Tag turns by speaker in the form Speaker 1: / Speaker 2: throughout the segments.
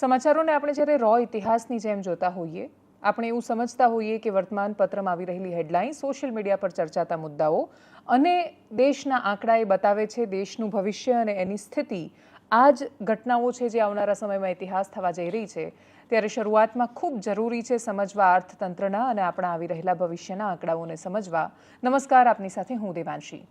Speaker 1: સમાચારોને આપણે જ્યારે રો ઇતિહાસની જેમ જોતા હોઈએ, આપણે એવું સમજતા હોઈએ કે વર્તમાન પત્રમાં આવી રહેલી હેડલાઇન, સોશિયલ મીડિયા પર ચર્ચાતા મુદ્દાઓ અને દેશના આંકડા એ બતાવે છે દેશનું ભવિષ્ય અને એની સ્થિતિ. આ જ ઘટનાઓ છે જે આવનારા સમયમાં ઇતિહાસ થવા જઈ રહી છે. ત્યારે શરૂઆતમાં ખૂબ જરૂરી છે સમજવા અર્થતંત્રના અને આપણા આવી રહેલા ભવિષ્યના આંકડાઓને સમજવા. નમસ્કાર, આપની સાથે હું દેવાંશી.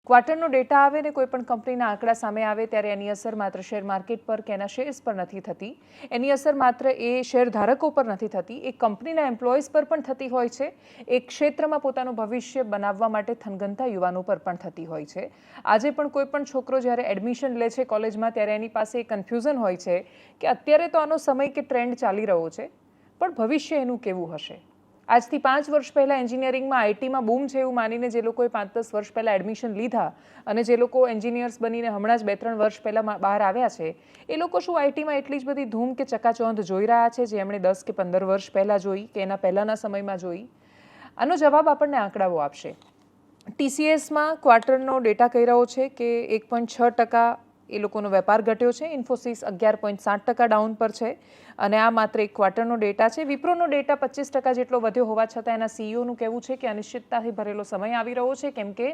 Speaker 1: ક્વાર્ટરનો ડેટા આવે ને કોઈ પણ કંપનીના આંકડા સામે આવે ત્યારે એની અસર માત્ર શેર માર્કેટ પર કે એના શેર્સ પર નથી થતી. એની અસર માત્ર એ શેર ધારકો પર નથી થતી, એ કંપનીના એમ્પ્લોઈઝ પર પણ થતી હોય છે. એ ક્ષેત્રમાં પોતાનું ભવિષ્ય બનાવવા માટે થનગનતા યુવાનો પર પણ થતી હોય છે. આજે પણ કોઈ પણ છોકરો જ્યારે એડમિશન લે છે કોલેજમાં ત્યારે એની પાસે એક કન્ફ્યુઝન હોય છે કે અત્યારે તો આનો સમય કે ટ્રેન્ડ ચાલી રહ્યો છે, પણ ભવિષ્ય એનું કેવું હશે. આજથી 5 વર્ષ પહેલાં એન્જિનિયરિંગમાં આઈટીમાં બૂમ છે એવું માનીને જે લોકોએ 5-10 વર્ષ પહેલાં એડમિશન લીધા અને જે લોકો એન્જિનિયર્સ બનીને હમણાં જ 2-3 વર્ષ પહેલાં બહાર આવ્યા છે, એ લોકો શું આઈટીમાં એટલી જ બધી ધૂમ કે ચકાચોંધ જોઈ રહ્યા છે જે એમણે 10 કે 15 વર્ષ પહેલાં જોઈ કે એના પહેલાંના સમયમાં જોઈ? આનો જવાબ આપણને આંકડાઓ આપશે. ટીસીએસમાં ક્વાર્ટરનો ડેટા કહી રહ્યો છે કે 1.6% એ લોકોનો વેપાર ઘટ્યો છે. ઇન્ફોસિસ 11.7% ડાઉન પર છે અને આ માત્ર એક ક્વાર્ટરનો ડેટા છે. વિપ્રોનો ડેટા 25% જેટલો વધ્યો હોવા છતાં એના સીઈઓનું કહેવું છે કે અનિશ્ચિતતાથી ભરેલો સમય આવી રહ્યો છે, કેમ કે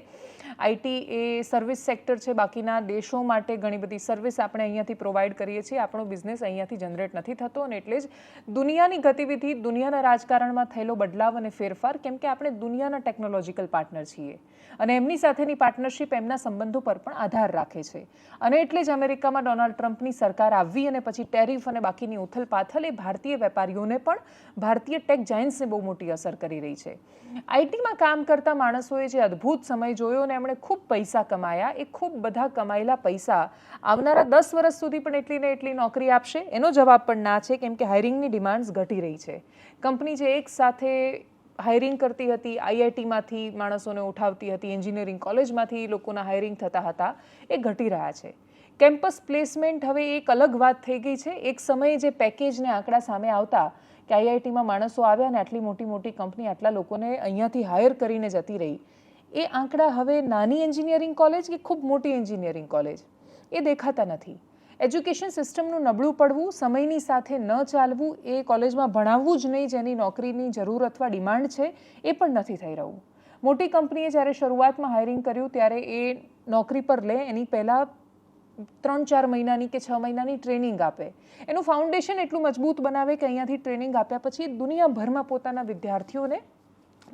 Speaker 1: આઈટી એ સર્વિસ સેક્ટર છે. બાકીના દેશો માટે ઘણી બધી સર્વિસ આપણે અહીંયાથી પ્રોવાઈડ કરીએ છીએ. આપણો બિઝનેસ અહીંયાથી જનરેટ નથી થતો અને એટલે જ દુનિયાની ગતિવિધિ, દુનિયાના રાજકારણમાં થયેલો બદલાવ અને ફેરફાર, કેમ કે આપણે દુનિયાના ટેકનોલોજીકલ પાર્ટનર છીએ અને એમની સાથેની પાર્ટનરશિપ એમના સંબંધો પર પણ આધાર રાખે છે. અને એટલે જ અમેરિકામાં ડોનાલ્ડ ટ્રમ્પની સરકાર આવી અને પછી ટેરિફ અને બાકીની ઉથલપાથલ એ ભારતીય વેપારીઓને પણ, ભારતીય ટેક જાયન્ટ્સને બહુ મોટી અસર કરી રહી છે. આઈટીમાં કામ કરતા માણસોએ જે અદ્ભુત સમય જોયો અને એમણે ખૂબ પૈસા કમાયા, એ ખૂબ બધા કમાયેલા પૈસા આવનારા 10 વર્ષ સુધી પણ એટલી ને એટલી નોકરી આપશે? એનો જવાબ પણ ના છે, કેમ કે હાયરિંગની ડિમાન્ડ્સ ઘટી રહી છે. કંપની જે એક સાથે હાયરિંગ કરતી હતી, આઈઆઈટીમાંથી માણસોને ઉઠાવતી હતી, એન્જિનિયરિંગ કોલેજમાંથી લોકોના હાયરિંગ થતા હતા, એ ઘટી રહ્યા છે. કેમ્પસ પ્લેસમેન્ટ હવે એક અલગ વાત થઈ ગઈ છે. એક સમયે જે પેકેજને આંકડા સામે આવતા કે આઈઆઈટીમાં માણસો આવ્યા અને આટલી મોટી મોટી કંપની આટલા લોકોને અહીંયાથી હાયર કરીને જતી રહી, એ આંકડા હવે નાની એન્જિનિયરિંગ કોલેજ કે ખૂબ મોટી એન્જિનિયરિંગ કોલેજ એ દેખાતા નથી. એજ્યુકેશન સિસ્ટમનું નબળું પડવું, સમયની સાથે ન ચાલવું, એ કોલેજમાં ભણાવવું જ નહીં જેની નોકરીની જરૂર અથવા ડિમાન્ડ છે, એ પણ નથી થઈ રહ્યું. મોટી કંપનીએ જ્યારે શરૂઆતમાં હાયરિંગ કર્યું ત્યારે એ નોકરી પર લે એની પહેલાં 3-4 મહિનાની કે 6 મહિનાની ટ્રેનિંગ આપે. એનું ફાઉન્ડેશન એટલું મજબૂત બનાવે કે અહીંયાથી ટ્રેનિંગ આપ્યા પછી દુનિયાભરમાં પોતાના વિદ્યાર્થીઓને,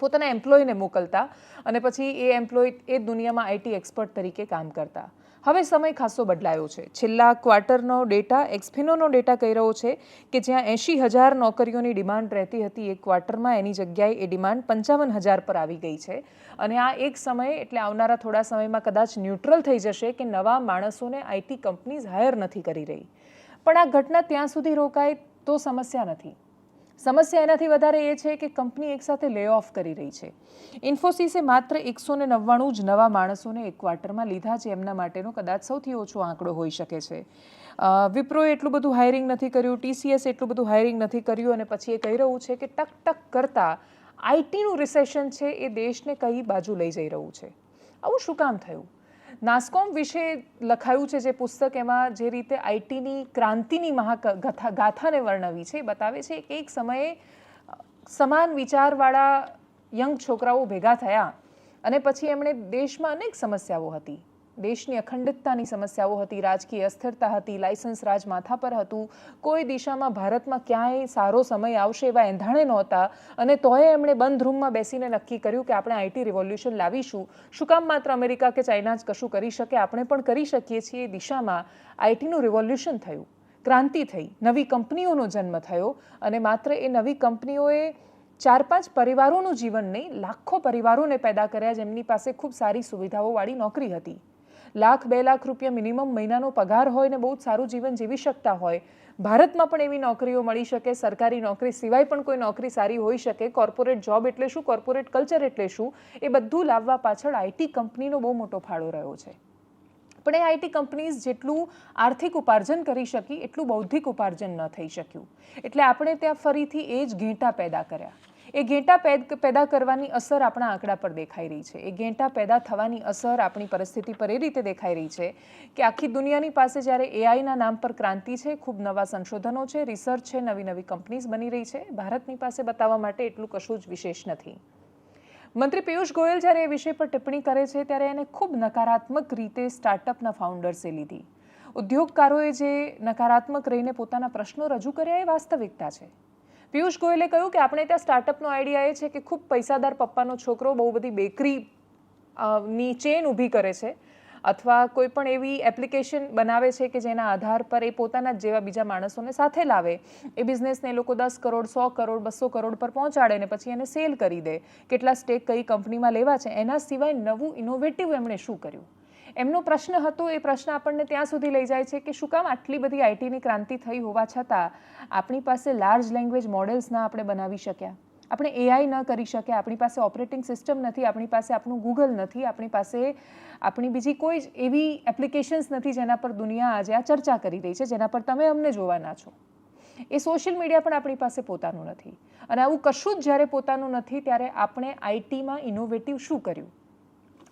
Speaker 1: પોતાના એમ્પ્લોયને મોકલતા અને પછી એ એમ્પ્લોય એ દુનિયામાં આઈટી એક્સપર્ટ તરીકે કામ કરતા. હવે સમય ખાસો બદલાયો છે. છેલ્લા ક્વાર્ટરનો ડેટા, એક્સફિનોનો ડેટા કહી રહ્યો છે કે જ્યાં 80,000 નોકરીઓની ડિમાન્ડ રહેતી હતી એક ક્વાર્ટરમાં, એની જગ્યાએ એ ડિમાન્ડ 55,000 પર આવી ગઈ છે. અને આ એક સમય એટલે આવનારા થોડા સમયમાં કદાચ ન્યુટ્રલ થઈ જશે કે નવા માણસોને આઈટી કંપનીઝ હાયર નથી કરી રહી. પણ આ ઘટના ત્યાં સુધી રોકાય તો સમસ્યા નથી. સમસ્યા એનાથી વધારે એ છે કે કંપની એકસાથે લે ઓફ કરી રહી છે. ઇન્ફોસિસે માત્ર 199 જ નવા માણસોને એક ક્વાર્ટરમાં લીધા, જે એમના માટેનો કદાચ સૌથી ઓછો આંકડો હોઈ શકે છે. વિપ્રોએ એટલું બધું હાયરિંગ નથી કર્યું, ટીસીએસ એટલું બધું હાયરિંગ નથી કર્યું અને પછી એ કહી રહ્યું છે કે ટક ટક કરતાં આઈટીનું રિસેશન છે એ દેશને કઈ બાજુ લઈ જઈ રહ્યું છે. આવું શું કામ થયું? નાસ્કોમ વિશે લખાયું છે જે પુસ્તક, એમાં જે રીતે આઈટીની ક્રાંતિની ગાથાને વર્ણવી છે, એ બતાવે છે કે એક સમયે સમાન વિચારવાળા યંગ છોકરાઓ ભેગા થયા અને પછી એમણે દેશમાં અનેક સમસ્યાઓ હતી. દેશની અખંડિતતાની સમસ્યાઓ હતી, રાજકીય અસ્થિરતા હતી, લાયસન્સ રાજ માથા પર હતું, કોઈ દિશામાં ભારતમાં ક્યાંય સારો સમય આવશે એવા એંધાણે નહોતા અને તોય એમણે બંધ રૂમમાં બેસીને નક્કી કર્યું કે આપણે આઈટી રિવોલ્યુશન લાવીશું. શું કામ માત્ર અમેરિકા કે ચાઇના જ કશું કરી શકે, આપણે પણ કરી શકીએ છીએ. એ દિશામાં આઈટીનું રિવોલ્યુશન થયું, ક્રાંતિ થઈ, નવી કંપનીઓનો જન્મ થયો અને માત્ર એ નવી કંપનીઓએ 4-5 પરિવારોનું જીવન નહીં, લાખો પરિવારોને પેદા કર્યા જેમની પાસે ખૂબ સારી સુવિધાઓવાળી નોકરી હતી. 1,00,000-2 લાખ રૂપિયા મિનિમમ મહિનાનો પગાર હોય ને બહુ જ સારું જીવન જીવી શકતા હોય. ભારતમાં પણ એવી નોકરીઓ મળી શકે, સરકારી નોકરી સિવાય પણ કોઈ નોકરી સારી હોઈ શકે. કોર્પોરેટ જોબ એટલે શું, કોર્પોરેટ કલ્ચર એટલે શું, એ બધું લાવવા પાછળ આઈટી કંપનીનો બહુ મોટો ફાળો રહ્યો છે. પણ એ આઈટી કંપનીઝ જેટલું આર્થિક ઉપાર્જન કરી શકી એટલું બૌદ્ધિક ઉપાર્જન ન થઈ શક્યું. એટલે આપણે ત્યાં ફરીથી એ જ ઘેંટા પેદા કર્યા. એ ઘેંટા પેદા કરવાની અસર આપણા આંકડા પર દેખાઈ રહી છે. એ ઘેંટા પેદા થવાની અસર આપણી પરિસ્થિતિ પર એ રીતે દેખાઈ રહી છે કે આખી દુનિયાની પાસે જ્યારે એઆઈના નામ પર ક્રાંતિ છે, ખૂબ નવા સંશોધનો છે, રિસર્ચ છે, નવી નવી કંપનીઝ બની રહી છે, ભારતની પાસે બતાવવા માટે એટલું કશું જ વિશેષ નથી. મંત્રી પિયુષ ગોયલ જ્યારે એ વિષય પર ટિપ્પણી કરે છે ત્યારે એને ખૂબ નકારાત્મક રીતે સ્ટાર્ટઅપના ફાઉન્ડર્સે લીધી. ઉદ્યોગકારોએ જે નકારાત્મક રહીને પોતાના પ્રશ્નો રજૂ કર્યા એ વાસ્તવિકતા છે. પિયુષ ગોયલે કહ્યું કે આપણે ત્યાં સ્ટાર્ટઅપનો આઈડિયા એ છે કે ખૂબ પૈસાદાર પપ્પાનો છોકરો બહુ બધી બેકરી ચેન ઊભી કરે છે અથવા કોઈ પણ એવી એપ્લિકેશન બનાવે છે કે જેના આધાર પર એ પોતાના જ જેવા બીજા માણસોને સાથે લાવે. એ બિઝનેસને એ લોકો 10 કરોડ, 100 કરોડ, 200 કરોડ પર પહોંચાડે ને પછી એને સેલ કરી દે. કેટલા સ્ટેક કઈ કંપનીમાં લેવા છે, એના સિવાય નવું ઇનોવેટિવ એમણે શું કર્યું? એમનો પ્રશ્ન હતો. એ પ્રશ્ન આપણને ત્યાં સુધી લઈ જાય છે કે શું કામ આટલી બધી આઈટીની ક્રાંતિ થઈ હોવા છતાં આપણી પાસે લાર્જ લેંગ્વેજ મોડેલ્સ ના આપણે બનાવી શક્યા, આપણે એઆઈ ન કરી શક્યા, આપણી પાસે ઓપરેટિંગ સિસ્ટમ નથી, આપણી પાસે આપણું ગૂગલ નથી, આપણી પાસે આપણી બીજી કોઈ જ એવી એપ્લિકેશન્સ નથી જેના પર દુનિયા આજે આ ચર્ચા કરી રહી છે, જેના પર તમે અમને જોવાના છો. એ સોશિયલ મીડિયા પણ આપણી પાસે પોતાનું નથી. અને આવું કશું જ જ્યારે પોતાનું નથી ત્યારે આપણે આઈટીમાં ઇનોવેટિવ શું કર્યું?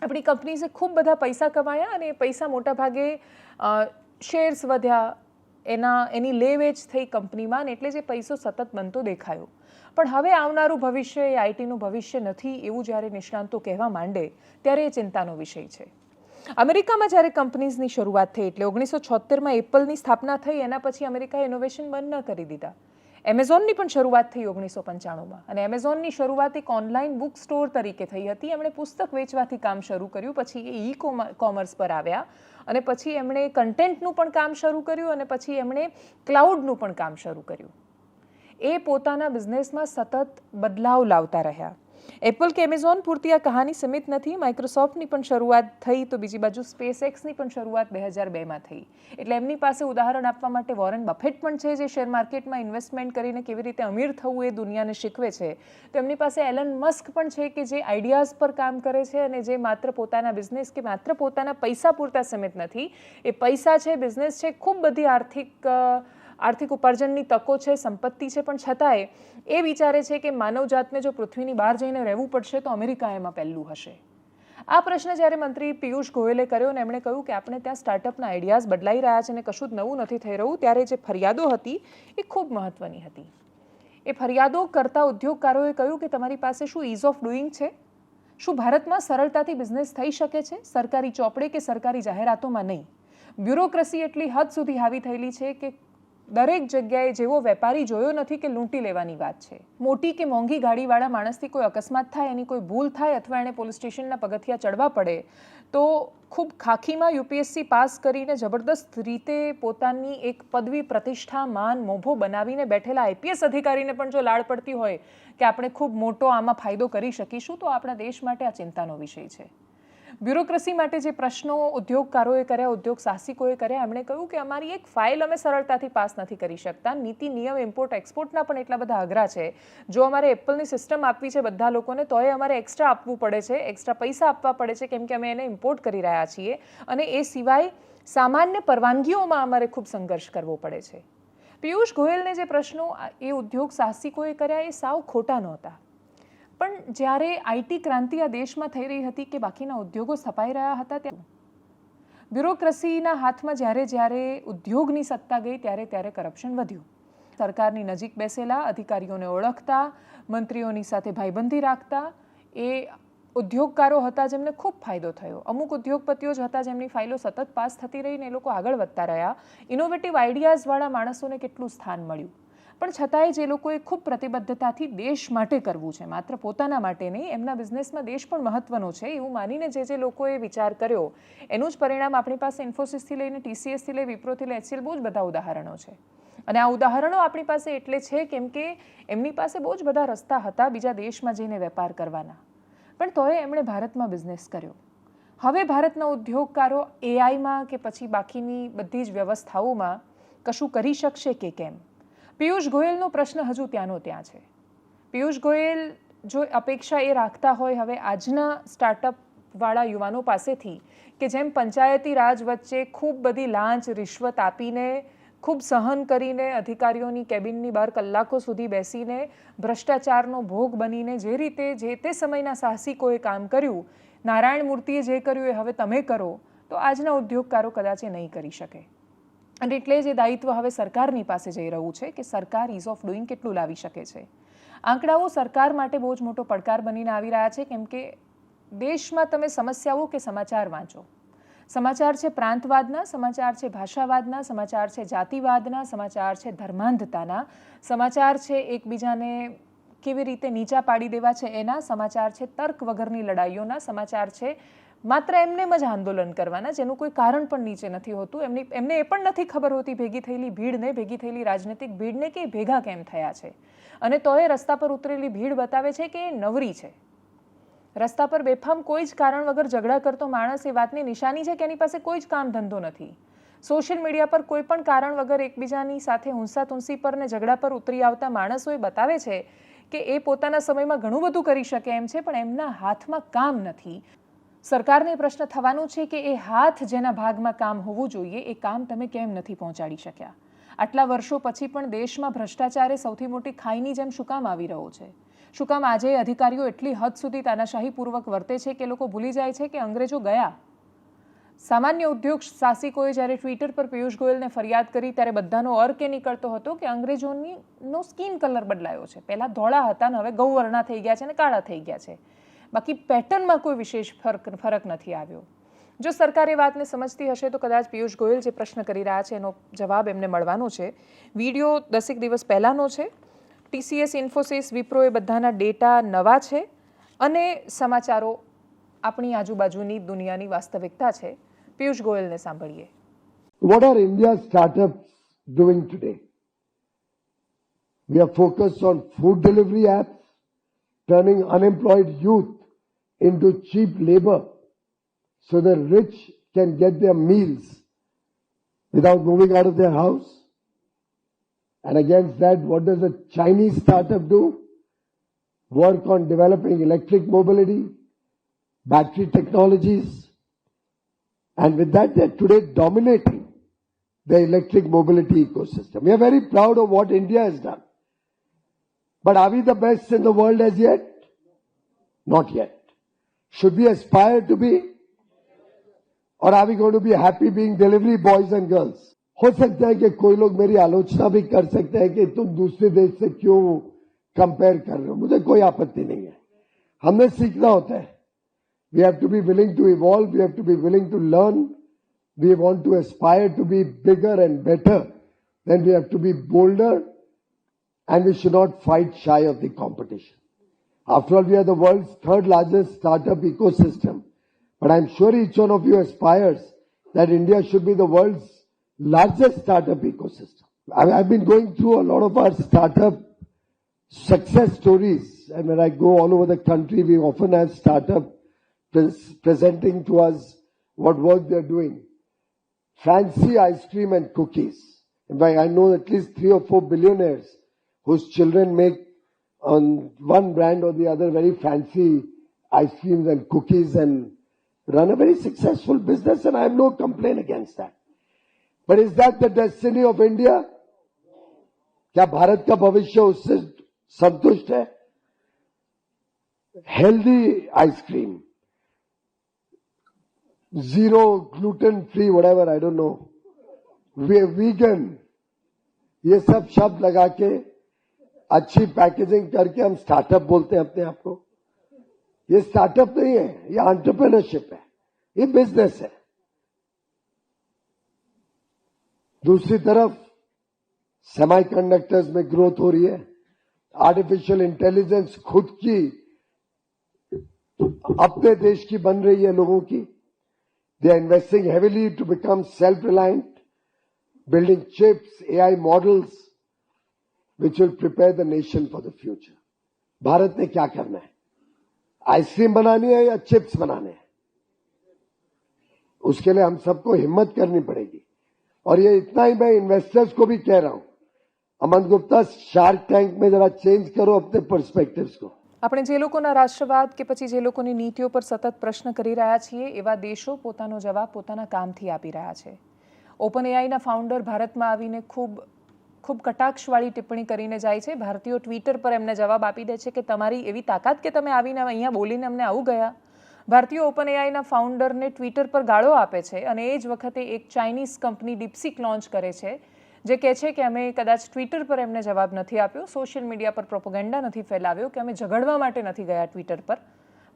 Speaker 1: આપણી કંપનીઝે ખૂબ બધા પૈસા કમાયા અને એ પૈસા મોટાભાગે શેર્સ વધ્યા, એની લે વેચ થઈ કંપનીમાં, અને એટલે જે પૈસો સતત બનતો દેખાયો. પણ હવે આવનારું ભવિષ્ય એ આઈટીનું ભવિષ્ય નથી એવું જ્યારે નિષ્ણાંતો કહેવા માંડે ત્યારે એ ચિંતાનો વિષય છે. અમેરિકામાં જ્યારે કંપનીઝની શરૂઆત થઈ એટલે 1976માં એપલની સ્થાપના થઈ, એના પછી અમેરિકાએ ઇનોવેશન બંધ ન કરી દીધા. એમેઝોનની પણ શરૂઆત થઈ 1995માં, અને એમેઝોનની શરૂઆત એક ઓનલાઈન બુક સ્ટોર તરીકે થઈ હતી. એમણે પુસ્તક વેચવાથી કામ શરૂ કર્યું, પછી એ ઈ કોમર્સ પર આવ્યા, અને પછી એમણે કન્ટેન્ટનું પણ કામ શરૂ કર્યું, અને પછી એમણે ક્લાઉડનું પણ કામ શરૂ કર્યું. એ પોતાના બિઝનેસમાં સતત બદલાવ લાવતા રહ્યા. એપલ કે એમેઝોન પૂરતી આ કહાની સીમિત નથી. માઇક્રોસોફ્ટની પણ શરૂઆત થઈ, તો બીજી બાજુ સ્પેસએક્સની પણ શરૂઆત 2002માં થઈ. એટલે એમની પાસે ઉદાહરણ આપવા માટે વોરેન બફેટ પણ છે, જે શેર માર્કેટમાં ઇન્વેસ્ટમેન્ટ કરીને કેવી રીતે અમીર થવું એ દુનિયાને શીખવે છે. તો એમની પાસે એલન મસ્ક પણ છે કે જે આઈડિયાઝ પર કામ કરે છે અને જે માત્ર પોતાના બિઝનેસ કે માત્ર પોતાના પૈસા પૂરતા સીમિત નથી. એ પૈસા છે, બિઝનેસ છે, ખૂબ બધી આર્થિક ઉપાર્જનની તકો છે, સંપત્તિ છે, પણ છતાંય એ વિચારે છે કે માનવજાતને જો પૃથ્વીની બહાર જઈને રહેવું પડશે તો અમેરિકા એમાં પહેલું હશે. આ પ્રશ્ન જ્યારે મંત્રી પિયુષ ગોયલે કર્યો અને એમણે કહ્યું કે આપણે ત્યાં સ્ટાર્ટઅપના આઈડિયાઝ બદલાઈ રહ્યા છે અને કશું જ નવું નથી થઈ રહ્યું, ત્યારે જે ફરિયાદો હતી એ ખૂબ મહત્વની હતી. એ ફરિયાદો કરતા ઉદ્યોગકારોએ કહ્યું કે તમારી પાસે શું ઇઝ ઓફ ડુઈંગ છે? શું ભારતમાં સરળતાથી બિઝનેસ થઈ શકે છે? સરકારી ચોપડે કે સરકારી જાહેરાતોમાં નહીં. બ્યુરોક્રસી એટલી હદ સુધી હાવી થયેલી છે કે દરેક જગ્યાએ જેવો વેપારી જોયો નથી કે લૂંટી લેવાની વાત છે. મોટી કે મોંઘી ગાડીવાળા માણસથી કોઈ અકસ્માત થાય, એની કોઈ ભૂલ થાય અથવા એને પોલીસ સ્ટેશનના પગથિયા ચડવા પડે તો ખૂબ ખાખીમાં યુપીએસસી પાસ કરીને જબરદસ્ત રીતે પોતાની એક પદવી, પ્રતિષ્ઠા, માન, મોભો બનાવીને બેઠેલા આઈપીએસ અધિકારીને પણ જો લાડ પડતી હોય કે આપણે ખૂબ મોટો આમાં ફાયદો કરી શકીશું, તો આપણા દેશ માટે આ ચિંતાનો વિષય છે. બ્યુરોક્રસી માટે જે પ્રશ્નો ઉદ્યોગકારોએ કર્યા, ઉદ્યોગ સાહસિકોએ કર્યા, એમણે કહ્યું કે અમારી એક ફાઇલ અમે સરળતાથી પાસ નથી કરી શકતા. નીતિ નિયમ, ઇમ્પોર્ટ એક્સપોર્ટના પણ એટલા બધા અઘરા છે. જો અમારે એપલની સિસ્ટમ આપવી છે બધા લોકોને, તોય અમારે એક્સ્ટ્રા આપવું પડે છે, એક્સ્ટ્રા પૈસા આપવા પડે છે, કેમ કે અમે એને ઇમ્પોર્ટ કરી રહ્યા છીએ. અને એ સિવાય સામાન્ય પરવાનગીઓમાં અમારે ખૂબ સંઘર્ષ કરવો પડે છે. પિયુષ ગોયલને જે પ્રશ્નો એ ઉદ્યોગ સાહસિકોએ કર્યા એ સાવ ખોટા નહોતા. પણ જ્યારે આઈટી ક્રાંતિ આ દેશમાં થઈ રહી હતી કે બાકીના ઉદ્યોગો સ્થપાઈ રહ્યા હતા, ત્યારે બ્યુરોક્રસીના હાથમાં જ્યારે ઉદ્યોગની સત્તા ગઈ ત્યારે કરપ્શન વધ્યું. સરકારની નજીક બેસેલા અધિકારીઓને ઓળખતા, મંત્રીઓની સાથે ભાઈબંધી રાખતા એ ઉદ્યોગકારો હતા જેમને ખૂબ ફાયદો થયો. અમુક ઉદ્યોગપતિઓ જ હતા જેમની ફાઇલો સતત પાસ થતી રહીને એ લોકો આગળ વધતા રહ્યા. ઇનોવેટિવ આઈડિયાઝવાળા માણસોને કેટલું સ્થાન મળ્યું. પણ છતાંય જે લોકોએ ખૂબ પ્રતિબદ્ધતાથી દેશ માટે કરવું છે, માત્ર પોતાના માટે નહીં, એમના બિઝનેસમાં દેશ પણ મહત્વનો છે એવું માનીને જે લોકોએ વિચાર કર્યો, એનું જ પરિણામ આપણી પાસે ઇન્ફોસિસથી લઈને TCSથી લઈ વિપ્રોથી લઈ HCL બહુ જ બધા ઉદાહરણો છે. અને આ ઉદાહરણો આપણી પાસે એટલે છે કેમ કે એમની પાસે બહુ જ બધા રસ્તા હતા બીજા દેશમાં જઈને વેપાર કરવાના, પણ તોય એમણે ભારતમાં બિઝનેસ કર્યો. હવે ભારતના ઉદ્યોગકારો એઆઈમાં કે પછી બાકીની બધી જ વ્યવસ્થાઓમાં કશું કરી શકશે કે કેમ? પિયુષ ગોયલનો પ્રશ્ન હજુ ત્યાંનો ત્યાં છે. પિયુષ ગોયલ જો અપેક્ષા એ રાખતા હોય હવે આજના સ્ટાર્ટઅપવાળા યુવાનો પાસેથી કે જેમ પંચાયતી રાજ વચ્ચે ખૂબ બધી લાંચ, રિશ્વત આપીને ખૂબ સહન કરીને અધિકારીઓની કેબિનની બહાર કલાકો સુધી બેસીને ભ્રષ્ટાચારનો ભોગ બનીને જે રીતે જે તે સમયના સાહસિકોએ કામ કર્યું, નારાયણ મૂર્તિએ જે કર્યું એ હવે તમે કરો, તો આજના ઉદ્યોગકારો કદાચ એ નહીં કરી શકે. અને એટલે જ એ દાયિત્વ હવે સરકારની પાસે જઈ રહ્યું છે કે સરકાર ઇઝ ઓફ ડુઈંગ કેટલું લાવી શકે છે. આંકડાઓ સરકાર માટે બહુ જ મોટો પડકાર બનીને આવી રહ્યા છે, કેમ કે દેશમાં તમે સમસ્યાઓ કે સમાચાર વાંચો, સમાચાર છે પ્રાંતવાદના, સમાચાર છે ભાષાવાદના, સમાચાર છે જાતિવાદના, સમાચાર છે ધર્માંધતાના, સમાચાર છે એકબીજાને કેવી રીતે નીચા પાડી દેવા છે એના, સમાચાર છે તર્ક વગરની લડાઈઓના, સમાચાર છે માત્ર એમને જ આંદોલન કરવાના જેનું કોઈ કારણ પણ નીચે નથી હોતું. એમને એ પણ નથી ખબર હોતી ભેગી થયેલી ભીડને, ભેગી થયેલી રાજનૈતિક ભીડને કે ભેગા કેમ થયા છે. અને તો એ રસ્તા પર ઉતરેલી ભીડ બતાવે છે કે એ નવરી છે. રસ્તા પર બેફામ કોઈ જ કારણ વગર ઝઘડા કરતો માણસ એ વાતની નિશાની છે કે એની પાસે કોઈ જ કામ ધંધો નથી. સોશિયલ મીડિયા પર કોઈ પણ કારણ વગર એકબીજાની સાથે હુંસાતુંસી પર ને ઝઘડા પર ઉતરી આવતા માણસો એ બતાવે છે કે એ પોતાના સમયમાં ઘણું બધું કરી શકે એમ છે, પણ એમના હાથમાં કામ નથી. સરકારને પ્રશ્ન થવાનું છે કે એ હાથ જેના ભાગમાં કામ હોવું જોઈએ એ કામ તમે કેમ નથી પહોંચાડી શક્યા. આટલા વર્ષો પછી પણ દેશમાં ભ્રષ્ટાચારે સૌથી મોટી ખાઈની જેમ શું કામ આવી રહ્યો છે? શું કામ આજે અધિકારીઓ એટલી હદ સુધી તાનાશાહીપૂર્વક વર્તે છે કે લોકો ભૂલી જાય છે કે અંગ્રેજો ગયા? સામાન્ય ઉદ્યોગ સાહસિકોએ જ્યારે ટ્વિટર પર પિયુષ ગોયલને ફરિયાદ કરી ત્યારે બધાનો અર્ક એ નીકળતો હતો કે અંગ્રેજોનો સ્કિન કલર બદલાયો છે. પહેલાં ધોળા હતા ને હવે ગૌવર્ણા થઈ ગયા છે અને કાળા થઈ ગયા છે. બાકી પેટર્નમાં કોઈ વિશેષ ફરક નથી આવ્યો. જો સરકાર એ વાતને સમજતી હશે તો કદાચ પિયુષ ગોયલ જે પ્રશ્ન કરી રહ્યા છે એનો જવાબ એમને મળવાનો છે. વિડીયો 10 દિવસ પહેલાંનો છે. TCS, ઇન્ફોસિસ, વિપ્રો એ બધાના ડેટા નવા છે અને સમાચારો આપણી આજુબાજુની દુનિયાની વાસ્તવિકતા છે. પિયુષ ગોયલને સાંભળીએ.
Speaker 2: What are India's startups doing today? We are focused on food delivery apps, turning unemployed youth into cheap labor so the rich can get their meals without moving out of their house. And against that, what does a Chinese startup do? Work on developing electric mobility, battery technologies, and with that they're today dominating the electric mobility ecosystem. We are very proud of what India has done. But are we the best in the world as yet? Not yet. Should we aspire to be? Or are we going to be happy being delivery boys and girls? हो सकता है कि कोई लोग मेरी आलोचना भी कर सकते हैं कि तुम दूसरे देश से क्यों कंपेयर कर रहे हो. मुझे कोई आपत्ति नहीं है. हमने सीखना होता है. We have to be willing to evolve. We have to be willing to learn. We want to aspire to be bigger and better. Then we have to be bolder. And we should not fight shy of the competition. After all, we are the world's third largest startup ecosystem. But I'm sure each one of you aspires that India should be the world's largest startup ecosystem. I've been going through a lot of our startup success stories. And when I go all over the country, we often have startup presenting to us what work they're doing. Fancy ice cream and cookies. In fact, I know at least 3 or 4 billionaires whose children make on one brand or the other very fancy ice creams and cookies and run a very successful business, and I have no complaint against that. But is that the destiny of India? क्या भारत का भविष्य उससे संतुष्ट है? Healthy ice cream, zero gluten free, whatever, I don't know, vegan, ये सब शब्द लगा के अच्छी पैकेजिंग करके हम स्टार्टअप बोलते हैं अपने आप को. ये स्टार्टअप नहीं है, ये एंटरप्रेन्योरशिप है, ये बिजनेस है. दूसरी तरफ सेमीकंडक्टर्स में ग्रोथ हो रही है. आर्टिफिशियल इंटेलिजेंस खुद की अपने देश की बन रही है लोगों की. They are investing heavily to become self reliant, building chips, AI models, which will prepare the nation for the future. Bharat ने क्या करना है? आइसक्रीम बनानी है या चिप्स बनाने हैं? उसके लिए हम सबको हिम्मत करनी पड़ेगी. और ये इतना ही मैं इन्वेस्टर्स को भी कह रहा हूं, अमन गुप्ता, शार्क टैंक में जरा चेंज करो अपने पर्सपेक्टिव्स को.
Speaker 1: આપણે જે લોકોના રાષ્ટ્રવાદ કે પછી જે લોકોની નીતિઓ પર સતત પ્રશ્ન કરી રહ્યા છીએ એવા દેશો પોતાનો જવાબ પોતાના કામથી આપી રહ્યા છે. ઓપન એઆઈના ફાઉન્ડર ભારતમાં આવીને ખૂબ કટાક્ષવાળી ટિપ્પણી કરીને જાય છે. ભારતીયો ટ્વિટર પર એમને જવાબ આપી દે છે કે તમારી એવી તાકાત કે તમે આવીને અહીંયા બોલીને અમને આવું ગયા. ભારતીયો ઓપન એઆઈના ફાઉન્ડરને ટ્વિટર પર ગાળો આપે છે અને એ જ વખતે એક ચાઇનીઝ કંપની ડીપસીક લોન્ચ કરે છે જે કહે છે કે અમે કદાચ ટ્વિટર પર એમને જવાબ નથી આપ્યો, સોશિયલ મીડિયા પર પ્રોપોગેન્ડા નથી ફેલાવ્યો કે અમે ઝઘડવા માટે નથી ગયા ટ્વિટર પર,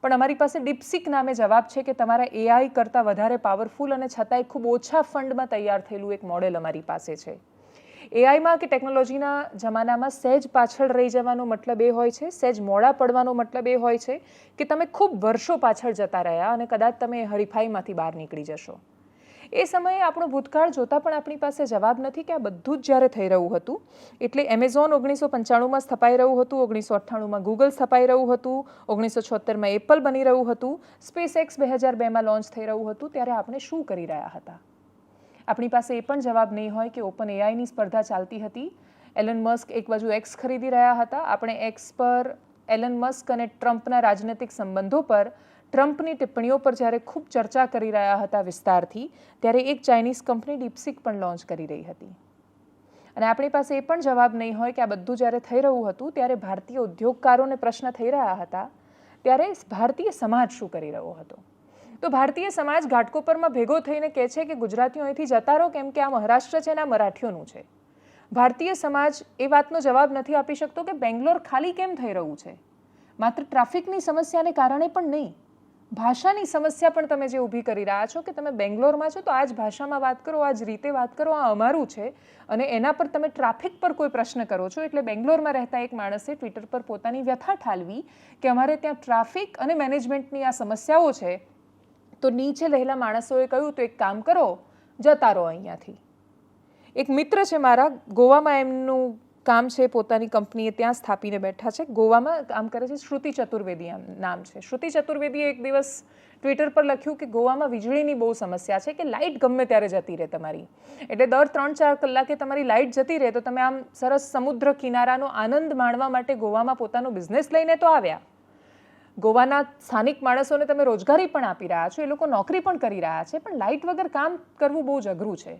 Speaker 1: પણ અમારી પાસે ડીપસીક નામે જવાબ છે કે તમારા એઆઈ કરતાં વધારે પાવરફુલ અને છતાંય ખૂબ ઓછા ફંડમાં તૈયાર થયેલું એક મોડેલ અમારી પાસે છે. એઆઈમાં કે ટેકનોલોજીના જમાનામાં સહેજ પાછળ રહી જવાનો મતલબ એ હોય છે, સહેજ મોડા પડવાનો મતલબ એ હોય છે કે તમે ખૂબ વર્ષો પાછળ જતા રહ્યા અને કદાચ તમે હરીફાઈમાંથી બહાર નીકળી જશો. એ સમયે આપણો ભૂતકાળ જોતાં પણ આપણી પાસે જવાબ નથી કે આ બધું જ જ્યારે થઈ રહ્યું હતું એટલે એમેઝોન 1995માં સ્થપાઈ રહ્યું હતું, 1998માં ગૂગલ સ્થપાઈ રહ્યું હતું, 1976માં એપલ બની રહ્યું હતું, સ્પેસ એક્સ 2002માં લોન્ચ થઈ રહ્યું હતું, ત્યારે આપણે શું કરી રહ્યા હતા? આપણી પાસે એ પણ જવાબ નહીં હોય કે ઓપન એઆઈની સ્પર્ધા ચાલતી હતી. એલન મસ્ક એક બાજુ એક્સ ખરીદી રહ્યા હતા. આપણે એક્સ પર એલન મસ્ક અને ટ્રમ્પના રાજનૈતિક સંબંધો પર, ટ્રમ્પની ટિપ્પણીઓ પર જ્યારે ખૂબ ચર્ચા કરી રહ્યા હતા વિસ્તારથી, ત્યારે એક ચાઇનીઝ કંપની ડીપસીક પણ લોન્ચ કરી રહી હતી. અને આપણી પાસે એ પણ જવાબ નહીં હોય કે આ બધું જ્યારે થઈ રહ્યું હતું ત્યારે ભારતીય ઉદ્યોગકારોને પ્રશ્ન થઈ રહ્યા હતા ત્યારે ભારતીય સમાજ શું કરી રહ્યો હતો? તો ભારતીય સમાજ ઘાટકોપરમાં ભેગો થઈને કહે છે કે ગુજરાતીઓ અહીંથી જતા રહો કેમ કે આ મહારાષ્ટ્ર છે ને આ મરાઠીઓનું છે. ભારતીય સમાજ એ વાતનો જવાબ નથી આપી શકતો કે બેંગ્લોર ખાલી કેમ થઈ રહ્યું છે. માત્ર ટ્રાફિકની સમસ્યાને કારણે પણ નહીં, ભાષાની સમસ્યા પણ તમે જે ઊભી કરી રહ્યા છો કે તમે બેંગ્લોરમાં છો તો આ જ ભાષામાં વાત કરો, આ જ રીતે વાત કરો, આ અમારું છે, અને એના પર તમે ટ્રાફિક પર કોઈ પ્રશ્ન કરો છો. એટલે બેંગ્લોરમાં રહેતા એક માણસે ટ્વિટર પર પોતાની વ્યથા ઠાલવી કે અમારે ત્યાં ટ્રાફિક અને મેનેજમેન્ટની આ સમસ્યાઓ છે, તો નીચે રહેલા માણસોએ કહ્યું તો એક કામ કરો, જતા રહો અહીંયાથી. એક મિત્ર છે મારા, ગોવામાં એમનું કામ છે, પોતાની કંપનીએ ત્યાં સ્થાપીને બેઠા છે, ગોવામાં કામ કરે છે, શ્રુતિ ચતુર્વેદી નામ છે. શ્રુતિ ચતુર્વેદીએ એક દિવસ ટ્વિટર પર લખ્યું કે ગોવામાં વીજળીની બહુ સમસ્યા છે કે લાઇટ ગમે ત્યારે જતી રહે તમારી, એટલે દર 3-4 કલાકે તમારી લાઇટ જતી રહે તો તમે આમ સરસ સમુદ્ર કિનારાનો આનંદ માણવા માટે ગોવામાં પોતાનો બિઝનેસ લઈને તો આવ્યા, ગોવાના સ્થાનિક માણસોને તમે રોજગારી પણ આપી રહ્યા છો, એ લોકો નોકરી પણ કરી રહ્યા છે, પણ લાઇટ વગર કામ કરવું બહુ જ અઘરું છે.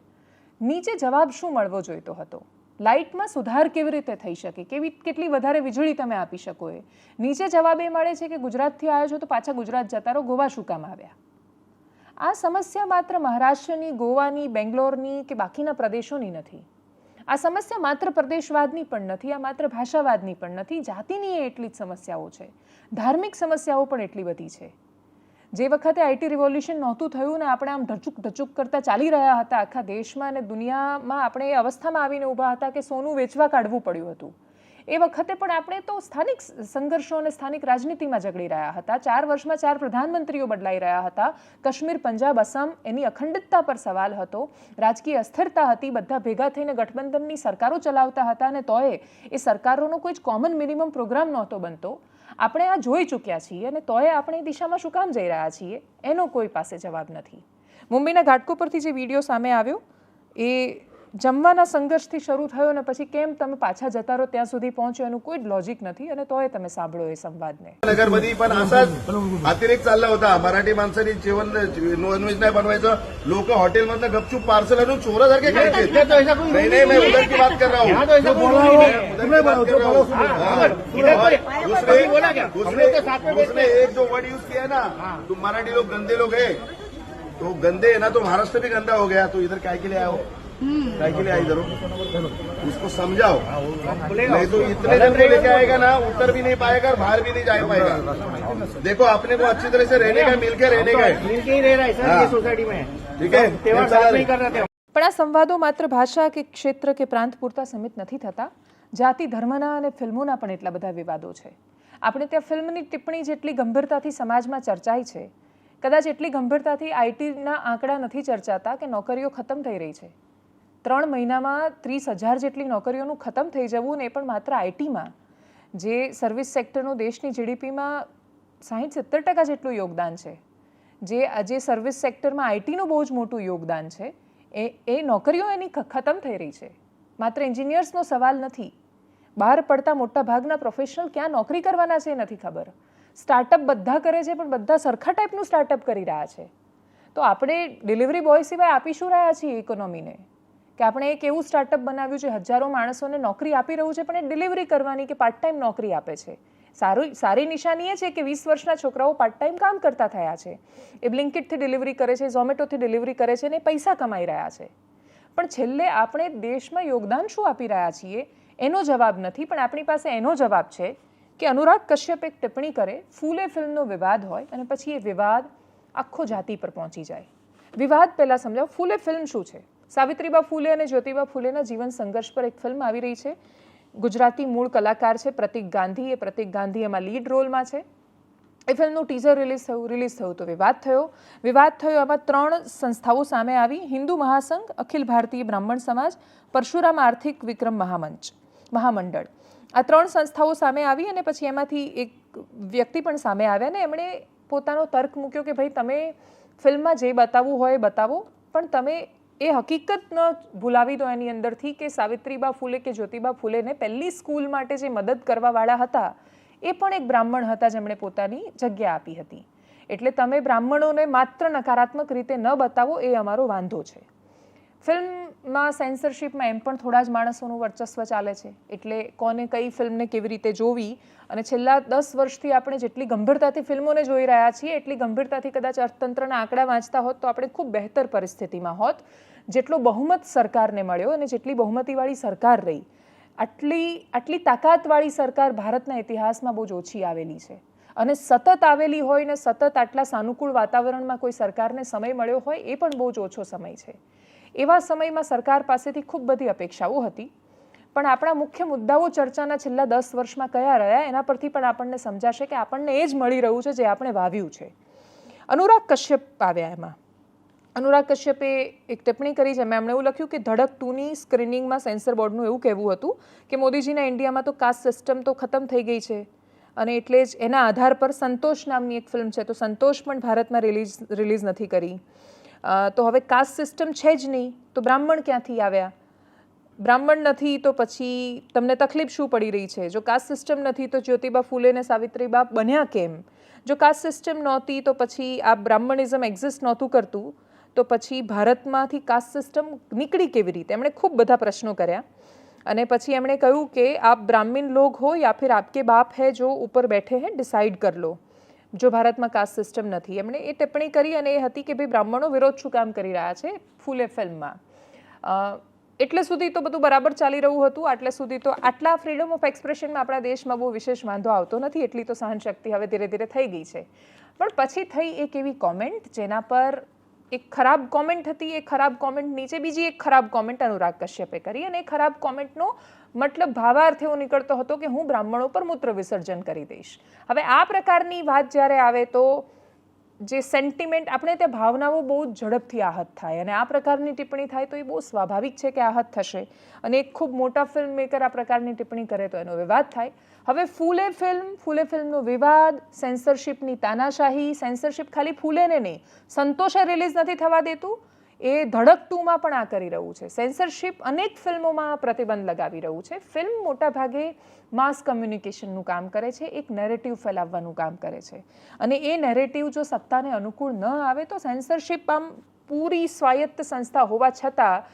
Speaker 1: નીચે જવાબ શું મળવો જોઈતો હતો? લાઇટમાં સુધાર કેવી રીતે થઈ શકે, કેટલી વધારે વીજળી તમે આપી શકો? એ નીચે જવાબ એ મળે છે કે ગુજરાતથી આવ્યો છો તો પાછા ગુજરાત જતા રહો, ગોવા શું કામ આવ્યા? આ સમસ્યા માત્ર મહારાષ્ટ્રની, ગોવાની, બેંગ્લોરની કે બાકીના પ્રદેશોની નથી. આ સમસ્યા માત્ર પ્રદેશવાદની પણ નથી, આ માત્ર ભાષાવાદની પણ નથી, જાતિની એટલી જ સમસ્યાઓ છે, ધાર્મિક સમસ્યાઓ પણ એટલી બધી છે. જે વખતે આઈટી રિવોલ્યુશન નહોતું થયું ને આપણે આમ ઢચુક કરતા ચાલી રહ્યા હતા આખા દેશમાં અને દુનિયામાં, આપણે એ અવસ્થામાં આવીને ઊભા હતા કે સોનું વેચવા કાઢવું પડ્યું હતું. એ વખતે પણ આપણે તો સ્થાનિક સંઘર્ષો અને સ્થાનિક રાજનીતિમાં ઝઘડી રહ્યા હતા. 4 વર્ષમાં 4 પ્રધાનમંત્રીઓ બદલાઈ રહ્યા હતા. કાશ્મીર, પંજાબ, અસમ એની અખંડિતતા પર સવાલ હતો, રાજકીય અસ્થિરતા હતી, બધા ભેગા થઈને ગઠબંધનની સરકારો ચલાવતા હતા અને તોય એ સરકારોનો કોઈ જ કોમન મિનિમમ પ્રોગ્રામ નહોતો બનતો. આપણે આ જોઈ ચૂક્યા છીએ અને તોય આપણે એ દિશામાં શું કામ જઈ રહ્યા છીએ એનો કોઈ પાસે જવાબ નથી. મુંબઈના ઘાટકોપરથી જે વિડીયો સામે આવ્યો એ જમવાના સંઘર્ષથી શરૂ થયો અને પછી કેમ તમે પાછા જતા રહો ત્યાં સુધી પહોંચ્યો એનું કોઈ જ લોજિક નથી અને તોય તમે સાંભળો એ સંવાદને.
Speaker 3: नगरमध्ये पण असाच अतिरेक चालला होता. मराठी माणसांनी जेवण नॉनव्हेज नाही बनवायचं, लोक हॉटेलमधनं गपचूप पार्सल आणून चोरासारखे खायचे. नहीं नहीं, मैं उधर की बात कर रहा हूँ, उधर की बात कर रहा हूँ. उसने एक जो वर्ड यूज किया ना, तुम मराठी लोग गंदे लोग है, तो गंदे है ना तो महाराष्ट्र भी गंदा हो गया, तो इधर काय के लिए आया हो, काय के लिए आई? इधर उसको समझाओ, नहीं तो इतने जन को लेके आएगा ना, उतर भी नहीं पाएगा और बाहर भी नहीं जा पाएगा. देखो अपने को अच्छी तरह से रहने का, मिलकर रहने का है,
Speaker 4: मिलके ही रह रहा है सर ये सोसाइटी में,
Speaker 3: ठीक है?
Speaker 4: त्योहार साथ नहीं कर रहे थे.
Speaker 1: પણ આ સંવાદો માત્ર ભાષા કે ક્ષેત્ર કે પ્રાંત પૂરતા સીમિત નથી થતા. જાતિ, ધર્મના અને ફિલ્મોના પણ એટલા બધા વિવાદો છે. આપણે ત્યાં ફિલ્મની ટિપ્પણી જેટલી ગંભીરતાથી સમાજમાં ચર્ચાઈ છે, કદાચ એટલી ગંભીરતાથી આઈટીના આંકડા નથી ચર્ચાતા કે નોકરીઓ ખતમ થઈ રહી છે. 3 મહિનામાં 30,000 જેટલી નોકરીઓનું ખતમ થઈ જવું, ને એ પણ માત્ર આઈટીમાં, જે સર્વિસ સેક્ટરનું દેશની જીડીપીમાં 60-70% જેટલું યોગદાન છે, જે સર્વિસ સેક્ટરમાં આઈટીનું બહુ જ મોટું યોગદાન છે, એ નોકરીઓ એની ખતમ થઈ રહી છે. માત્ર એન્જિનિયર્સનો સવાલ નથી, બહાર પડતા મોટા ભાગના પ્રોફેશનલ ક્યાં નોકરી કરવાના છે એ નથી ખબર. સ્ટાર્ટઅપ બધા કરે છે પણ બધા સરખા ટાઈપનું સ્ટાર્ટઅપ કરી રહ્યા છે. તો આપણે ડિલિવરી બોય સિવાય આપી શું રહ્યા છીએ ઇકોનોમીને? કે આપણે એક એવું સ્ટાર્ટઅપ બનાવ્યું છે, હજારો માણસોને નોકરી આપી રહ્યું છે, પણ એ ડિલિવરી કરવાની કે પાર્ટ ટાઈમ નોકરી આપે છે. સારી નિશાની એ છે કે 20 વર્ષના છોકરાઓ પાર્ટ ટાઈમ કામ કરતા થયા છે. એ બ્લિંકિટથી ડિલિવરી કરે છે, ઝોમેટોથી ડિલિવરી કરે છે અને પૈસા કમાઈ રહ્યા છે. પણ છેલ્લે આપણે દેશમાં યોગદાન શું આપી રહ્યા છીએ એનો જવાબ નથી, પણ આપણી પાસે એનો જવાબ છે કે અનુરાગ કશ્યપ એક ટિપ્પણી કરે, ફૂલે ફિલ્મનો વિવાદ હોય અને પછી એ વિવાદ આખો જાતિ પર પહોંચી જાય. વિવાદ પહેલાં સમજાવો, ફૂલે ફિલ્મ શું છે? સાવિત્રીબા ફૂલે અને જ્યોતિબા ફૂલેના જીવન સંઘર્ષ પર એક ફિલ્મ આવી રહી છે. ગુજરાતી મૂળ કલાકાર છે પ્રતિક ગાંધી. એ પ્રતિક ગાંધી એમાં લીડ રોલમાં છે. એ ફિલ્મનું ટીઝર રિલીઝ થયું તો વિવાદ થયો. એમાં 3 સંસ્થાઓ સામે આવી: હિન્દુ મહાસંઘ, અખિલ ભારતીય બ્રાહ્મણ સમાજ, પરશુરામ આર્થિક વિક્રમ મહામંડળ. આ 3 સંસ્થાઓ સામે આવી અને પછી એમાંથી એક વ્યક્તિ પણ સામે આવ્યા ને એમણે પોતાનો તર્ક મૂક્યો કે ભાઈ તમે ફિલ્મમાં જે બતાવવું હોય એ બતાવો, પણ તમે એ હકીકત ન ભૂલાવી દો એની અંદરથી કે સાવિત્રીબા ફૂલે કે જ્યોતિબા ફૂલેને પહેલી સ્કૂલ માટે જે મદદ કરવાવાળા હતા એ પણ એક બ્રાહ્મણ હતા જેમણે પોતાની જગ્યા આપી હતી. એટલે તમે બ્રાહ્મણોને માત્ર નકારાત્મક રીતે ન બતાવો એ અમારો વાંધો છે. ફિલ્મમાં સેન્સરશિપમાં એમ પણ થોડા જ માણસોનું વર્ચસ્વ ચાલે છે, એટલે કોને કઈ ફિલ્મને કેવી રીતે જોવી, અને છેલ્લા 10 વર્ષથી આપણે જેટલી ગંભીરતાથી ફિલ્મોને જોઈ રહ્યા છીએ એટલી ગંભીરતાથી કદાચ અર્થતંત્રના આંકડા વાંચતા હોત તો આપણે ખૂબ બહેતર પરિસ્થિતિમાં હોત. જેટલો બહુમત સરકારને મળ્યો અને જેટલી બહુમતીવાળી સરકાર રહી, આટલી તાકાતવાળી સરકાર ભારતના ઇતિહાસમાં બહુ જ ઓછી આવેલી છે. અને સતત આવેલી હોય ને સતત આટલા સાનુકૂળ વાતાવરણમાં કોઈ સરકારને સમય મળ્યો હોય એ પણ બહુ જ ઓછો સમય છે. એવા સમયમાં સરકાર પાસેથી ખૂબ બધી અપેક્ષાઓ હતી, પણ આપણા મુખ્ય મુદ્દાઓ ચર્ચાના છેલ્લા 10 વર્ષમાં કયા રહ્યા એના પરથી પણ આપણને સમજાશે કે આપણને એ જ મળી રહ્યું છે જે આપણે વાવ્યું છે. અનુરાગ કશ્યપ આવ્યા. એમાં અનુરાગ કશ્યપે એક ટિપ્પણી કરી છે. એમણે એવું લખ્યું કે ધડક 2ની સ્ક્રીનિંગમાં સેન્સર બોર્ડનું એવું કહેવું હતું કે મોદીજીના ઇન્ડિયામાં તો કાસ્ટ સિસ્ટમ તો ખતમ થઈ ગઈ છે અને એટલે જ એના આધાર પર સંતોષ નામની એક ફિલ્મ છે, તો સંતોષ પણ ભારતમાં રિલીઝ નથી કરી. તો હવે કાસ્ટ સિસ્ટમ છે જ નહીં તો બ્રાહ્મણ ક્યાંથી આવ્યા? બ્રાહ્મણ નથી તો પછી તમને તકલીફ શું પડી રહી છે? જો કાસ્ટ સિસ્ટમ નથી તો જ્યોતિબા ફૂલે ને સાવિત્રીબા બન્યા કેમ? જો કાસ્ટ સિસ્ટમ નહોતી તો પછી આ બ્રાહ્મણિઝમ એક્ઝિસ્ટ નહોતું કરતું તો પછી ભારતમાંથી કાસ્ટ સિસ્ટમ નીકળી કેવી રીતે? એમણે ખૂબ બધા પ્રશ્નો કર્યા અને પછી એમણે કહ્યું કે આપ બ્રાહ્મણ લોગ હો યા ફિર આપકે બાપ હૈ જો ઉપર બેઠે હૈ, ડિસાઇડ કર લો. જો ભારતમાં કાસ્ટ સિસ્ટમ નથી. એમણે એ ટિપ્પણી કરી અને એ હતી કે ભાઈ બ્રાહ્મણો વિરોધ શું કામ કરી રહ્યા છે ફૂલે ફિલ્મમાં. એટલે સુધી તો બધું બરાબર ચાલી રહ્યું હતું. આટલે સુધી તો આટલા ફ્રીડમ ઓફ એક્સપ્રેશનમાં આપણા દેશમાં બહુ વિશેષ વાંધો આવતો નથી. એટલી તો સહનશક્તિ હવે ધીરે ધીરે થઈ ગઈ છે. પણ પછી થઈ એક એવી કોમેન્ટ જેના પર એક ખરાબ કોમેન્ટ હતી. એ ખરાબ કોમેન્ટ નીચે બીજી એક ખરાબ કોમેન્ટ અનુરાગ કશ્યપે કરી અને એ ખરાબ કોમેન્ટનો મતલબ ભાવાર્થ એવો નીકળતો હતો કે હું બ્રાહ્મણો પર મૂત્ર વિસર્જન કરી દઈશ. હવે આ પ્રકારની વાત જ્યારે આવે તો જે સેન્ટિમેન્ટ, આપણે ત્યાં ભાવનાઓ બહુ ઝડપથી આહત થાય અને આ પ્રકારની ટિપ્પણી થાય તો એ બહુ સ્વાભાવિક છે કે આહત થશે. અને એક ખૂબ મોટા ફિલ્મ મેકર આ પ્રકારની ટિપ્પણી કરે તો એનો વિવાદ થાય. હવે ફૂલે ફિલ્મનો વિવાદ, સેન્સરશિપની તાનાશાહી. સેન્સરશિપ ખાલી ફૂલેને નહીં, સંતોષે રિલીઝ નથી થવા દેતું, એ ધડક 2માં પણ આ કરી રહ્યું છે. સેન્સરશિપ અનેક ફિલ્મોમાં પ્રતિબંધ લગાવી રહ્યું છે. ફિલ્મ મોટાભાગે માસ કમ્યુનિકેશનનું કામ કરે છે, એક નેરેટિવ ફેલાવવાનું કામ કરે છે અને એ નેરેટિવ જો સત્તાને અનુકૂળ ન આવે તો સેન્સરશિપ આમ પૂરી સ્વાયત્ત સંસ્થા હોવા છતાં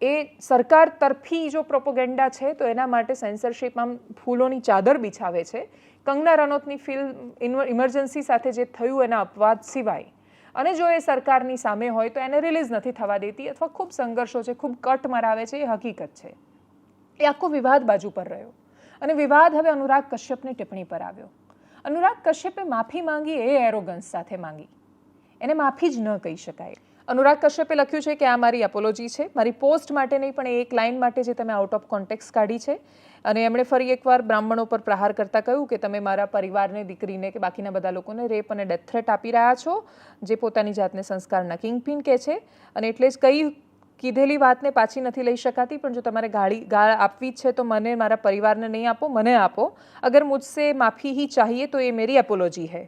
Speaker 1: એ સરકાર તરફી જો પ્રોપોગેન્ડા છે તો એના માટે સેન્સરશિપ આમ ફૂલોની ચાદર બિછાવે છે. કંગના રનૌતની ફિલ્મ ઇમરજન્સી સાથે જે થયું એના અપવાદ સિવાય, અને જો એ સરકારની સામે હોય તો એને રિલીઝ નથી થવા દેતી અથવા ખૂબ સંઘર્ષો છે, ખૂબ કટ મરાવે છે, એ હકીકત છે. એ આખો વિવાદ બાજુ પર રહ્યો અને વિવાદ હવે અનુરાગ કશ્યપની ટિપ્પણી પર આવ્યો. અનુરાગ કશ્યપે માફી માંગી એ એરોગન્સ સાથે માંગી, એને માફી જ ન કહી શકાય. અનુરાગ કશ્યપે લખ્યું છે કે આ મારી એપોલોજી છે, મારી પોસ્ટ માટે નહીં પણ એક લાઇન માટે જે તમે આઉટ ઓફ કોન્ટેક્સ કાઢી છે. અને એમણે ફરી એકવાર બ્રાહ્મણો પર પ્રહાર કરતાં કહ્યું કે તમે મારા પરિવારને, દીકરીને કે બાકીના બધા લોકોને રેપ અને ડેથ થ્રેટ આપી રહ્યા છો, જે પોતાની જાતને સંસ્કારના કિંગપિન કહે છે. અને એટલે જ કીધેલી વાતને પાછી નથી લઈ શકાતી, પણ જો તમારે ગાળ આપવી જ છે તો મને, મારા પરિવારને નહીં આપો, મને આપો. અગર મુझसे माफ़ी ही चाहिए तो ये मेरी एपोलॉजी है.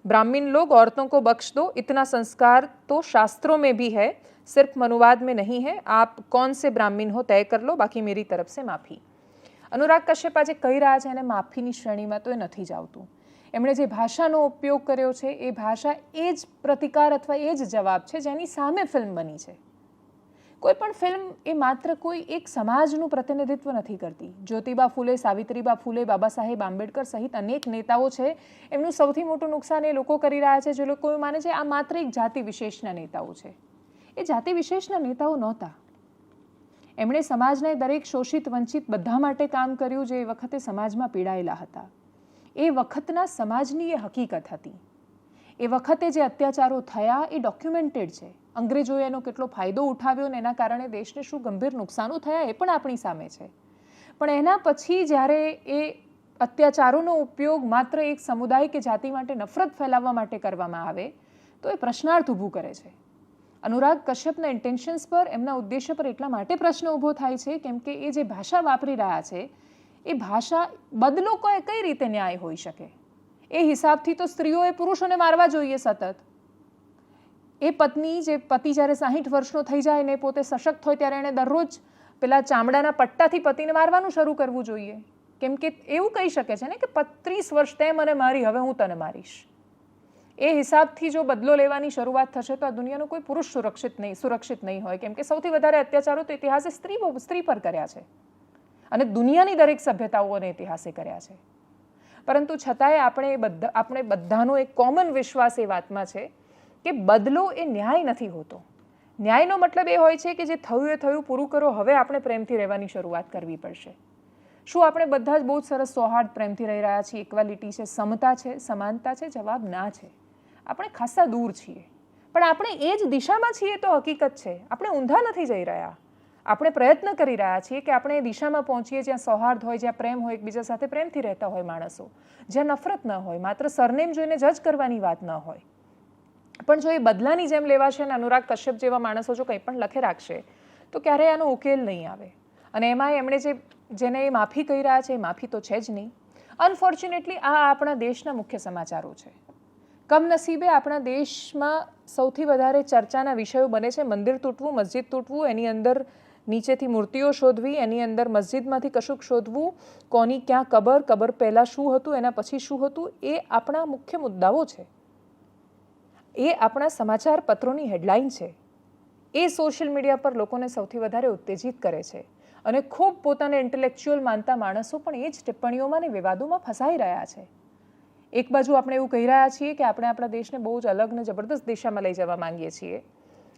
Speaker 1: ब्राह्मण लोग औरतों को बख्श दो, इतना संस्कार तो शास्त्रों में भी है, सिर्फ मनुवाद में नहीं है. आप कौन से ब्राह्मण हो तय कर लो, बाकी मेरी तरफ से माफ़ी. અનુરાગ કશ્યપ આજે કહી રહ્યા છે એને માફીની શ્રેણીમાં તો એ નથી જ આવતું. એમણે જે ભાષાનો ઉપયોગ કર્યો છે એ ભાષા એ જ પ્રતિકાર અથવા એ જ જવાબ છે જેની સામે ફિલ્મ બની છે. કોઈ પણ ફિલ્મ એ માત્ર કોઈ એક સમાજનું પ્રતિનિધિત્વ નથી કરતી. જ્યોતિબા ફૂલે, સાવિત્રીબા ફૂલે, બાબા સાહેબ આંબેડકર સહિત અનેક નેતાઓ છે. એમનું સૌથી મોટું નુકસાન એ લોકો કરી રહ્યા છે જે લોકો માને છે આ માત્ર એક જાતિ વિશેષના નેતાઓ છે. એ જાતિ વિશેષના નેતાઓ નહોતા. એમણે સમાજના દરેક શોષિત વંચિત બધા માટે કામ કર્યું જે એ વખતે સમાજમાં પીડાયેલા હતા. એ વખતના સમાજની એ હકીકત હતી. એ વખતે જે અત્યાચારો થયા એ ડોક્યુમેન્ટેડ છે. અંગ્રેજોએ એનો કેટલો ફાયદો ઉઠાવ્યો ને એના કારણે દેશને શું ગંભીર નુકસાનો થયા એ પણ આપણી સામે છે. પણ એના પછી જ્યારે એ અત્યાચારોનો ઉપયોગ માત્ર એક સમુદાય કે જાતિ માટે નફરત ફેલાવવા માટે કરવામાં આવે તો એ પ્રશ્નાર્થ ઊભું કરે છે. અનુરાગ કશ્યપના ઇન્ટેન્શન્સ પર, એમના ઉદ્દેશ્ય પર એટલા માટે પ્રશ્ન ઊભો થાય છે કેમ કે એ જે ભાષા વાપરી રહ્યા છે એ ભાષા બદલો કઈ રીતે ન્યાય હોઈ શકે? એ હિસાબથી તો સ્ત્રીઓએ પુરુષોને મારવા જોઈએ સતત. એ પત્ની જે પતિ જ્યારે 60 વર્ષનો થઈ જાય ને પોતે સશક્ત હોય ત્યારે એણે દરરોજ પેલા ચામડાના પટ્ટાથી પતિને મારવાનું શરૂ કરવું જોઈએ. કેમ કે એવું કહી શકે છે ને કે 35 વર્ષ તે મને મારી, હવે હું તને મારીશ. એ હિસાબથી જો બદલો લેવાની શરૂઆત થશે તો આ દુનિયાનો કોઈ પુરુષ સુરક્ષિત નહીં હોય. કેમ કે સૌથી વધારે અત્યાચારો તો ઇતિહાસે સ્ત્રી પર કર્યા છે અને દુનિયાની દરેક સભ્યતાઓને ઇતિહાસે કર્યા છે. પરંતુ છતાંય આપણે બધાનો એક કોમન વિશ્વાસ એ વાતમાં છે કે બદલો એ ન્યાય નથી હોતો. ન્યાયનો મતલબ એ હોય છે કે જે થયું એ થયું, પૂરું કરો, હવે આપણે પ્રેમથી રહેવાની શરૂઆત કરવી પડશે. શું આપણે બધા જ બહુ જ સરસ સૌહાર્દ પ્રેમથી રહી રહ્યા છીએ? ઇક્વાલિટી છે, સમતા છે, સમાનતા છે? જવાબ ના છે. આપણે ખાસા દૂર છીએ. પણ આપણે એ જ દિશામાં છીએ તો હકીકત છે. આપણે ઊંધા નથી જઈ રહ્યા. આપણે પ્રયત્ન કરી રહ્યા છીએ કે આપણે એ દિશામાં પહોંચીએ જ્યાં સૌહાર્દ હોય, જ્યાં પ્રેમ હોય, એકબીજા સાથે પ્રેમથી રહેતા હોય માણસો, જ્યાં નફરત ન હોય, માત્ર સરનેમ જોઈને જજ કરવાની વાત ન હોય. પણ જો એ બદલાની જેમ લેવાશે અને અનુરાગ કશ્યપ જેવા માણસો જો કંઈ પણ લખે રાખશે તો ક્યારેય આનો ઉકેલ નહીં આવે. અને એમાં એમણે જેને એ માફી કહી રહ્યા છે એ માફી તો છે જ નહીં. અનફોર્ચ્યુનેટલી આ આપણા દેશના મુખ્ય સમાચારો છે. કમનસીબે આપણા દેશમાં સૌથી વધારે ચર્ચાના વિષયો બને છે મંદિર તૂટવું, મસ્જિદ તૂટવું, એની અંદર નીચેથી મૂર્તિઓ શોધવી, એની અંદર મસ્જિદમાંથી કશુંક શોધવું, કોની ક્યાં કબર પહેલાં શું હતું, એના પછી શું હતું, એ આપણા મુખ્ય મુદ્દાઓ છે. એ આપણા સમાચાર પત્રોની હેડલાઇન છે. એ સોશિયલ મીડિયા પર લોકોને સૌથી વધારે ઉત્તેજિત કરે છે અને ખૂબ પોતાને ઇન્ટેલેક્ચ્યુઅલ માનતા માણસો પણ એ જ ટિપ્પણીઓમાં અને વિવાદોમાં ફસાઈ રહ્યા છે. એક બાજુ આપણે એવું કહી રહ્યા છીએ કે આપણે આપણા દેશને બહુ જ અલગ ને જબરદસ્ત દિશામાં લઈ જવા માંગીએ છીએ.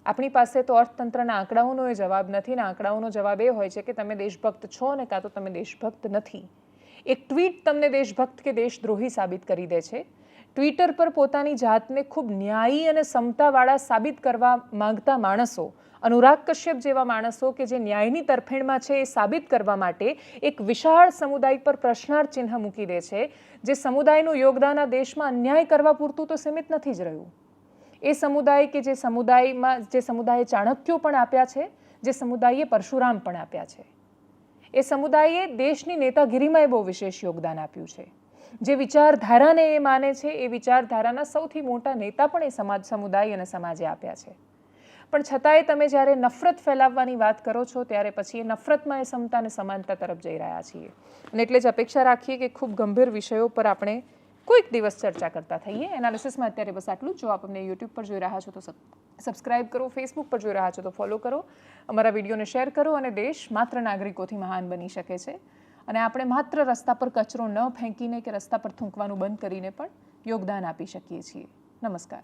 Speaker 1: આપણી પાસે તો અર્થતંત્રના આંકડાઓનો એ જવાબ નથી ને આંકડાઓનો જવાબ એ હોય છે કે તમે દેશભક્ત છો ને કાં તો તમે દેશભક્ત નથી. એક ટ્વીટ તમને દેશભક્ત કે દેશદ્રોહી સાબિત કરી દે છે. ટ્વિટર પર પોતાની જાતને ખૂબ ન્યાયી અને સમતાવાળા સાબિત કરવા માંગતા માણસો, અનુરાગ કશ્યપ જેવા માણસો કે જે ન્યાયની તરફેણમાં છે એ સાબિત કરવા માટે એક વિશાળ સમુદાય પર પ્રશ્નાર્થ ચિહ્ન મૂકી દે છે. જે સમુદાયનું યોગદાન આ દેશમાં અન્યાય કરવા પૂરતું તો સીમિત નથી જ રહ્યું. એ સમુદાય કે જે સમુદાયે ચાણક્યો પણ આપ્યા છે, જે સમુદાયે પરશુરામ પણ આપ્યા છે, એ સમુદાયે દેશની નેતાગીરીમાં બહુ વિશેષ યોગદાન આપ્યું છે. જે વિચારધારાને એ માને છે એ વિચારધારાના સૌથી મોટા નેતા પણ એ સમુદાય અને સમાજે આપ્યા છે. પણ છતાંય તમે જ્યારે નફરત ફેલાવવાની વાત કરો છો ત્યારે પછી એ નફરતમાં એ સમતા અને સમાનતા તરફ જઈ રહ્યા છીએ. અને એટલે જ અપેક્ષા રાખીએ કે ખૂબ ગંભીર વિષયો પર આપણે કોઈક દિવસ ચર્ચા કરતા થઈએ. એનાલિસિસમાં અત્યારે બસ આટલું. જો આપ અમને યુટ્યુબ પર જોઈ રહ્યા છો તો સબસ્ક્રાઇબ કરો, ફેસબુક પર જોઈ રહ્યા છો તો ફોલો કરો, અમારા વિડીયોને શેર કરો. અને દેશ માત્ર નાગરિકોથી મહાન બની શકે છે. અને આપણે માત્ર રસ્તા પર કચરો ન ફેંકીને કે રસ્તા પર થૂંકવાનું બંધ કરીને પણ યોગદાન આપી શકીએ છીએ. નમસ્કાર.